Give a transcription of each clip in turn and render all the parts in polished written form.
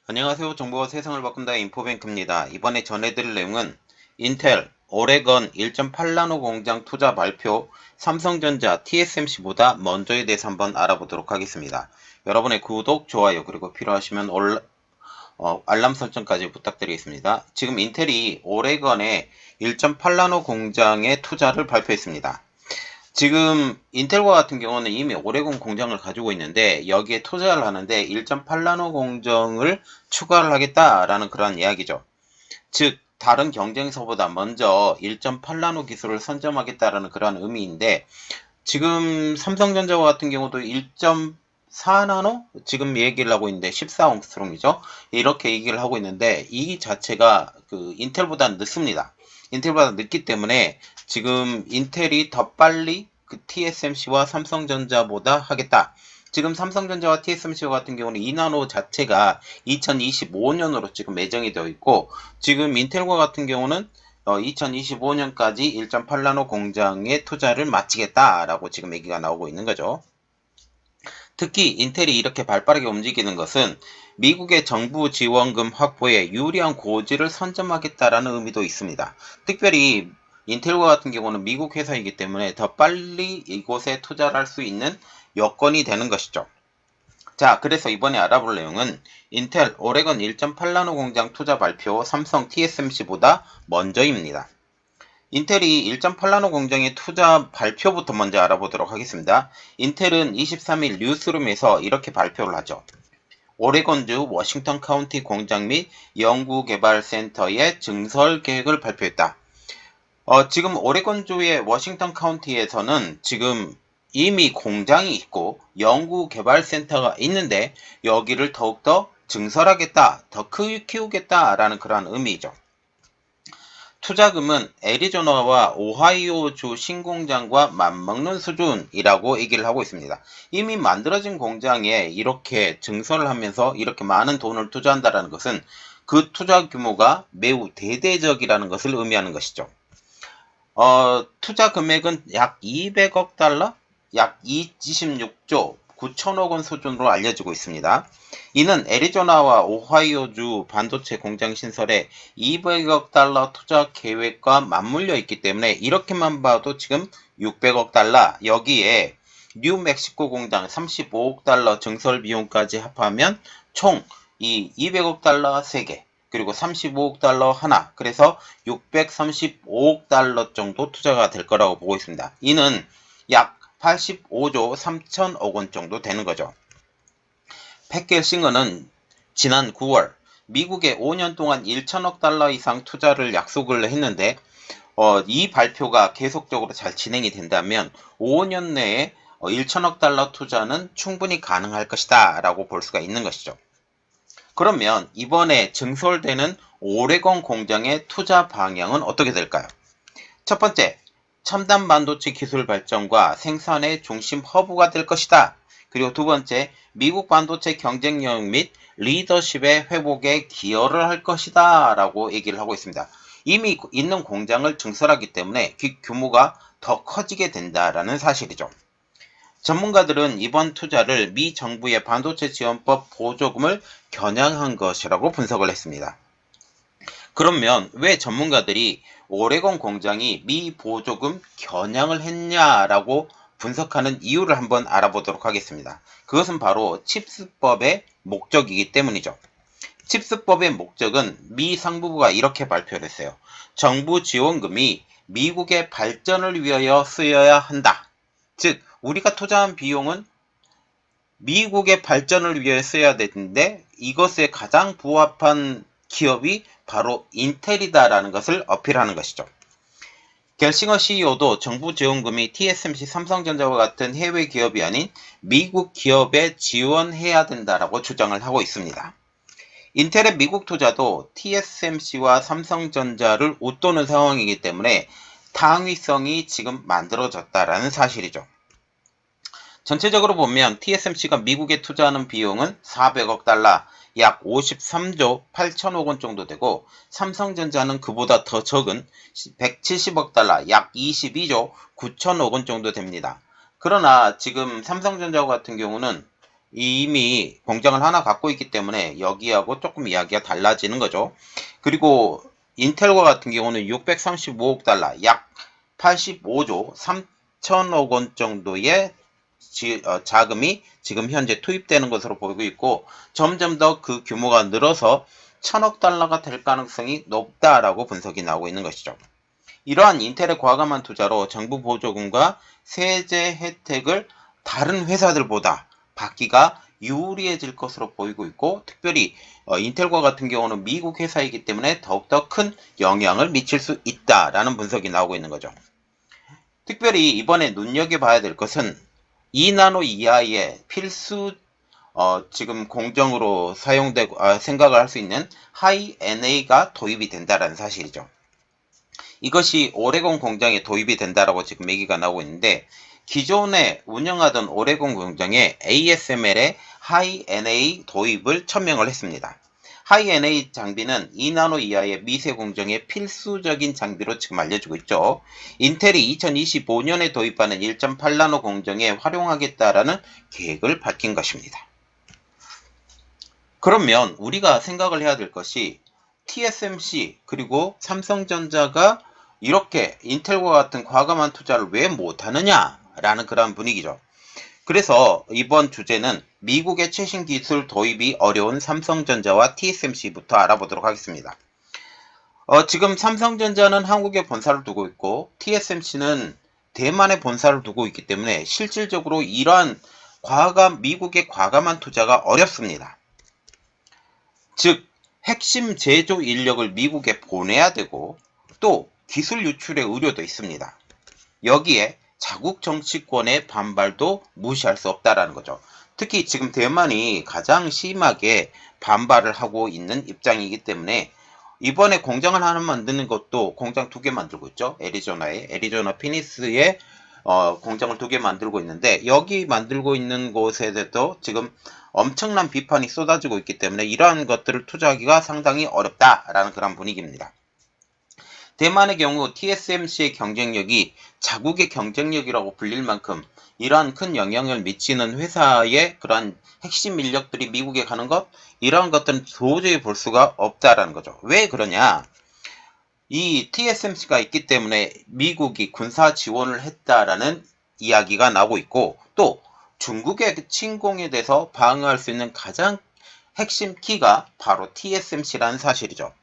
안녕하세요. 정보가 세상을 바꾼다 인포뱅크입니다. 이번에 전해드릴 내용은 인텔 오레건 1.8나노 공장 투자 발표, 삼성전자 TSMC보다 먼저에 대해서 한번 알아보도록 하겠습니다. 여러분의 구독, 좋아요, 그리고 필요하시면 알람 설정까지 부탁드리겠습니다. 지금 인텔이 오레건의 1.8나노 공장에 투자를 발표했습니다. 지금 인텔과 같은 경우는 이미 오레곤 공장을 가지고 있는데 여기에 투자를 하는데 1.8나노 공정을 추가를 하겠다라는 그런 이야기죠. 즉 다른 경쟁사보다 먼저 1.8나노 기술을 선점하겠다라는 그런 의미인데, 지금 삼성전자와 같은 경우도 1.4나노 지금 얘기를 하고 있는데 14옹스트롱이죠. 이렇게 얘기를 하고 있는데 이 자체가 그 인텔보다 늦습니다. 인텔보다 늦기 때문에 지금 인텔이 더 빨리 그 TSMC와 삼성전자보다 하겠다. 지금 삼성전자와 TSMC 같은 경우는 2나노 자체가 2025년으로 지금 매정이 되어 있고, 지금 인텔과 같은 경우는 2025년까지 1.8나노 공장에 투자를 마치겠다라고 지금 얘기가 나오고 있는 거죠. 특히 인텔이 이렇게 발빠르게 움직이는 것은 미국의 정부 지원금 확보에 유리한 고지를 선점하겠다라는 의미도 있습니다. 특별히 인텔과 같은 경우는 미국 회사이기 때문에 더 빨리 이곳에 투자를 할 수 있는 여건이 되는 것이죠. 자, 그래서 이번에 알아볼 내용은 인텔 오레건 1.8나노 공장 투자 발표, 삼성 TSMC보다 먼저입니다. 인텔이 1.8나노 공장의 투자 발표부터 먼저 알아보도록 하겠습니다. 인텔은 23일 뉴스룸에서 이렇게 발표를 하죠. 오레곤주 워싱턴 카운티 공장 및 연구개발센터의 증설 계획을 발표했다. 지금 오레곤주의 워싱턴 카운티에서는 지금 이미 공장이 있고 연구개발센터가 있는데 여기를 더욱더 증설하겠다, 더 키우겠다라는 그런 의미죠. 투자금은 애리조나와 오하이오주 신공장과 맞먹는 수준이라고 얘기를 하고 있습니다. 이미 만들어진 공장에 이렇게 증설을 하면서 이렇게 많은 돈을 투자한다는 것은 그 투자 규모가 매우 대대적이라는 것을 의미하는 것이죠. 투자 금액은 약 200억 달러? 약 26조 9천억 원 수준으로 알려지고 있습니다. 이는 애리조나와 오하이오주 반도체 공장 신설에 200억 달러 투자 계획과 맞물려 있기 때문에 이렇게만 봐도 지금 600억 달러, 여기에 뉴멕시코 공장 35억 달러 증설 비용까지 합하면 총 이 200억 달러 3개, 그리고 35억 달러 하나, 그래서 635억 달러 정도 투자가 될 거라고 보고 있습니다. 이는 약 85조 3천억 원 정도 되는 거죠. 팩겔싱어는 지난 9월 미국에 5년 동안 1천억 달러 이상 투자를 약속을 했는데, 이 발표가 계속적으로 잘 진행이 된다면 5년 내에 1천억 달러 투자는 충분히 가능할 것이다 라고 볼 수가 있는 것이죠. 그러면 이번에 증설되는 오레곤 공장의 투자 방향은 어떻게 될까요? 첫 번째, 첨단 반도체 기술 발전과 생산의 중심 허브가 될 것이다. 그리고 두 번째, 미국 반도체 경쟁력 및 리더십의 회복에 기여를 할 것이다 라고 얘기를 하고 있습니다. 이미 있는 공장을 증설하기 때문에 규모가 더 커지게 된다라는 사실이죠. 전문가들은 이번 투자를 미 정부의 반도체 지원법 보조금을 겨냥한 것이라고 분석을 했습니다. 그러면 왜 전문가들이 오레곤 공장이 미 보조금 겨냥을 했냐라고 분석하는 이유를 한번 알아보도록 하겠습니다. 그것은 바로 칩스법의 목적이기 때문이죠. 칩스법의 목적은 미 상무부가 이렇게 발표를 했어요. 정부 지원금이 미국의 발전을 위하여 쓰여야 한다. 즉, 우리가 투자한 비용은 미국의 발전을 위해 써야 되는데 이것에 가장 부합한 기업이 바로 인텔이다라는 것을 어필하는 것이죠. 겔싱어 CEO도 정부 지원금이 TSMC, 삼성전자와 같은 해외 기업이 아닌 미국 기업에 지원해야 된다라고 주장을 하고 있습니다. 인텔의 미국 투자도 TSMC와 삼성전자를 웃도는 상황이기 때문에 당위성이 지금 만들어졌다라는 사실이죠. 전체적으로 보면 TSMC가 미국에 투자하는 비용은 400억 달러, 약 53조 8천억 원 정도 되고, 삼성전자는 그보다 더 적은 170억 달러, 약 22조 9천억 원 정도 됩니다. 그러나 지금 삼성전자 같은 경우는 이미 공장을 하나 갖고 있기 때문에 여기하고 조금 이야기가 달라지는 거죠. 그리고 인텔과 같은 경우는 635억 달러, 약 85조 3천억 원 정도의 자금이 지금 현재 투입되는 것으로 보이고 있고, 점점 더 그 규모가 늘어서 1000억 달러가 될 가능성이 높다라고 분석이 나오고 있는 것이죠. 이러한 인텔의 과감한 투자로 정부 보조금과 세제 혜택을 다른 회사들보다 받기가 유리해질 것으로 보이고 있고, 특별히 인텔과 같은 경우는 미국 회사이기 때문에 더욱더 큰 영향을 미칠 수 있다라는 분석이 나오고 있는 거죠. 특별히 이번에 눈여겨봐야 될 것은 2나노 이하의 필수 지금 공정으로 사용되고 생각을 할 수 있는 하이 NA가 도입이 된다는 사실이죠. 이것이 오레곤 공장에 도입이 된다라고 지금 얘기가 나오고 있는데, 기존에 운영하던 오레곤 공장에 ASML의 하이 NA 도입을 천명을 했습니다. 하이 NA 장비는 2나노 이하의 미세 공정의 필수적인 장비로 지금 알려지고 있죠. 인텔이 2025년에 도입하는 1.8나노 공정에 활용하겠다라는 계획을 밝힌 것입니다. 그러면 우리가 생각을 해야 될 것이, TSMC 그리고 삼성전자가 이렇게 인텔과 같은 과감한 투자를 왜 못하느냐라는 그런 분위기죠. 그래서 이번 주제는 미국의 최신 기술 도입이 어려운 삼성전자와 TSMC부터 알아보도록 하겠습니다. 지금 삼성전자는 한국에 본사를 두고 있고 TSMC는 대만에 본사를 두고 있기 때문에 실질적으로 이러한 미국의 과감한 투자가 어렵습니다. 즉, 핵심 제조 인력을 미국에 보내야 되고, 또 기술 유출의 우려도 있습니다. 여기에 자국 정치권의 반발도 무시할 수 없다라는 거죠. 특히 지금 대만이 가장 심하게 반발을 하고 있는 입장이기 때문에 이번에 공장을 하나 만드는 것도 공장 2개 만들고 있죠. 애리조나 피닉스에 공장을 2개 만들고 있는데, 여기 만들고 있는 곳에도 지금 엄청난 비판이 쏟아지고 있기 때문에 이러한 것들을 투자하기가 상당히 어렵다라는 그런 분위기입니다. 대만의 경우 TSMC의 경쟁력이 자국의 경쟁력이라고 불릴 만큼 이러한 큰 영향을 미치는 회사의 그러한 핵심 인력들이 미국에 가는 것, 이러한 것들은 도저히 볼 수가 없다라는 거죠. 왜 그러냐? 이 TSMC가 있기 때문에 미국이 군사 지원을 했다라는 이야기가 나오고 있고, 또 중국의 침공에 대해서 방어할 수 있는 가장 핵심 키가 바로 TSMC라는 사실이죠.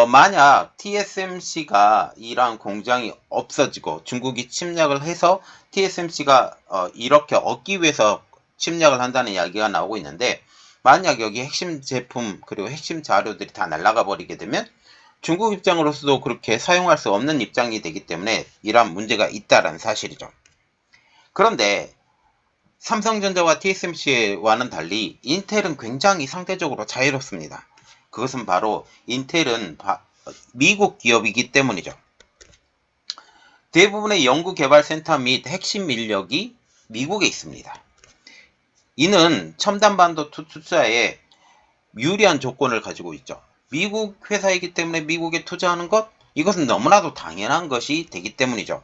만약 TSMC가 이러한 공장이 없어지고 중국이 침략을 해서 TSMC가 이렇게 얻기 위해서 침략을 한다는 이야기가 나오고 있는데, 만약 여기 핵심 제품 그리고 핵심 자료들이 다 날아가 버리게 되면 중국 입장으로서도 그렇게 사용할 수 없는 입장이 되기 때문에 이러한 문제가 있다는 사실이죠. 그런데 삼성전자와 TSMC와는 달리 인텔은 굉장히 상대적으로 자유롭습니다. 그것은 바로 인텔은 미국 기업이기 때문이죠. 대부분의 연구개발센터 및 핵심 인력이 미국에 있습니다. 이는 첨단 반도체 투자에 유리한 조건을 가지고 있죠. 미국 회사이기 때문에 미국에 투자하는 것, 이것은 너무나도 당연한 것이 되기 때문이죠.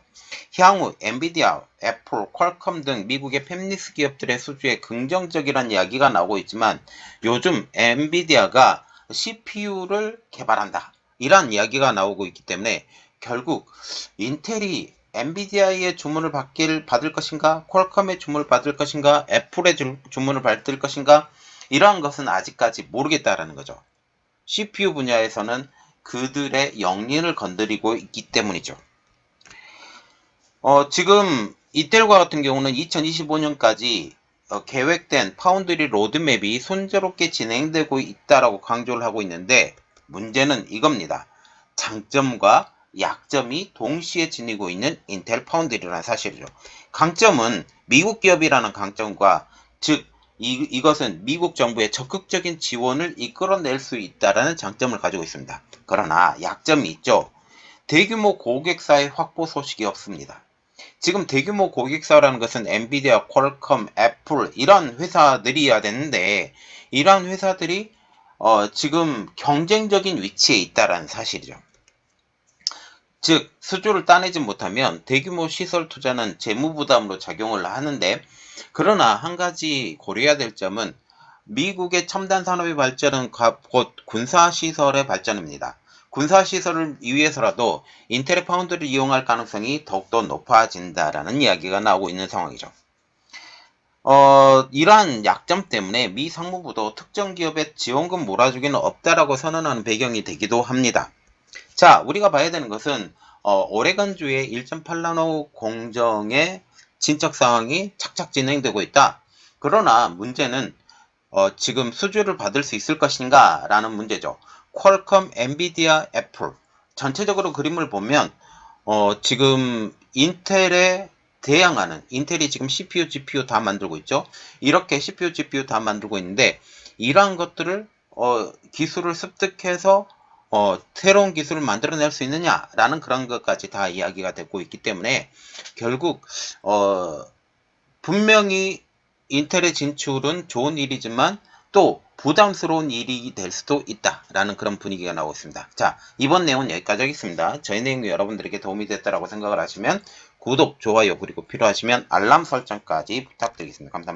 향후 엔비디아, 애플, 퀄컴 등 미국의 팹리스 기업들의 수주에 긍정적이라는 이야기가 나오고 있지만, 요즘 엔비디아가 CPU를 개발한다, 이런 이야기가 나오고 있기 때문에 결국 인텔이 엔비디아의 주문을 받을 것인가, 퀄컴의 주문을 받을 것인가, 애플의 주문을 받을 것인가, 이러한 것은 아직까지 모르겠다라는 거죠. CPU 분야에서는 그들의 영린을 건드리고 있기 때문이죠. 지금 인텔과 같은 경우는 2025년까지 계획된 파운드리 로드맵이 순조롭게 진행되고 있다라고 강조를 하고 있는데, 문제는 이겁니다. 장점과 약점이 동시에 지니고 있는 인텔 파운드리라는 사실이죠. 강점은 미국 기업이라는 강점과, 즉 이것은 미국 정부의 적극적인 지원을 이끌어낼 수 있다라는 장점을 가지고 있습니다. 그러나 약점이 있죠. 대규모 고객사의 확보 소식이 없습니다. 지금 대규모 고객사라는 것은 엔비디아, 퀄컴, 애플 이런 회사들이어야 되는데, 이런 회사들이 지금 경쟁적인 위치에 있다라는 사실이죠. 즉 수주를 따내지 못하면 대규모 시설 투자는 재무 부담으로 작용을 하는데, 그러나 한 가지 고려해야 될 점은 미국의 첨단 산업의 발전은 곧 군사시설의 발전입니다. 군사시설을 위해서라도 인텔의 파운드를 이용할 가능성이 더욱더 높아진다라는 이야기가 나오고 있는 상황이죠. 이러한 약점 때문에 미 상무부도 특정 기업에 지원금 몰아주기는 없다라고 선언하는 배경이 되기도 합니다. 자, 우리가 봐야 되는 것은 오레건주의 1.8나노 공정의 진척 상황이 착착 진행되고 있다. 그러나 문제는 지금 수주를 받을 수 있을 것인가 라는 문제죠. 퀄컴, 엔비디아, 애플 전체적으로 그림을 보면 지금 인텔에 대항하는, 인텔이 지금 CPU, GPU 다 만들고 있죠. 이렇게 CPU, GPU 다 만들고 있는데 이러한 것들을 기술을 습득해서 새로운 기술을 만들어낼 수 있느냐라는 그런 것까지 다 이야기가 되고 있기 때문에 결국 분명히 인텔의 진출은 좋은 일이지만 또 부담스러운 일이 될 수도 있다라는 그런 분위기가 나오고 있습니다. 자, 이번 내용은 여기까지 하겠습니다. 저희 내용이 여러분들에게 도움이 됐다라고 생각을 하시면 구독, 좋아요, 그리고 필요하시면 알람 설정까지 부탁드리겠습니다. 감사합니다.